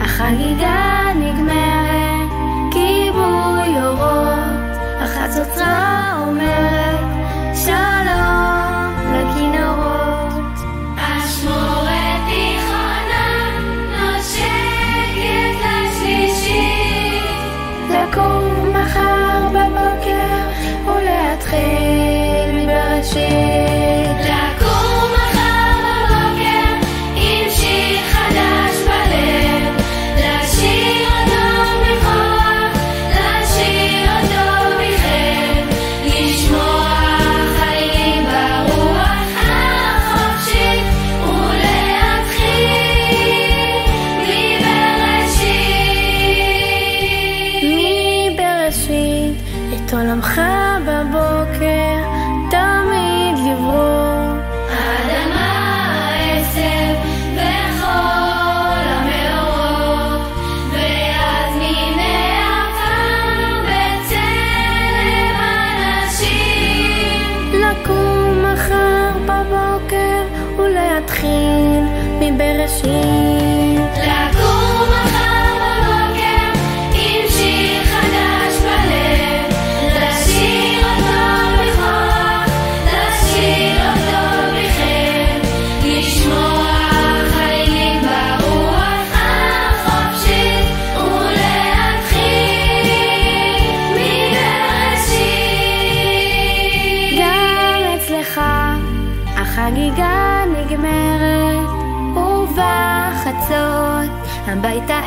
החגיגה נגמרת, כיבוי אורות, החצוצרה אומרת שלום לכינורות. אשמורת תיכונה נושקת לשלישית, לקום מחר בבוקר ולהתחיל מבראשית. לקום מחר בבוקר עם שיר חדש בלב, לשיר אותו בכוח, לשיר אותו בכם, לשמוע חיים ברוח החופשית ולהתחיל מבראשית. את עולמך בבוקר תמיד לברוא, האדמה, העשב וכל המאורות, ואז מן העפר בצלם אנשים. לקום מחר בבוקר ולהתחיל מבראשית. לקום מחר בבוקר עם שיר חדש בלב, לשיר אותו בכוח, לשיר אותו בכם, לשמוע חיים ברוח החופשית ולהתחיל מבראשית. גם אצלך החגיגה נגמרת, ובחצות הביתה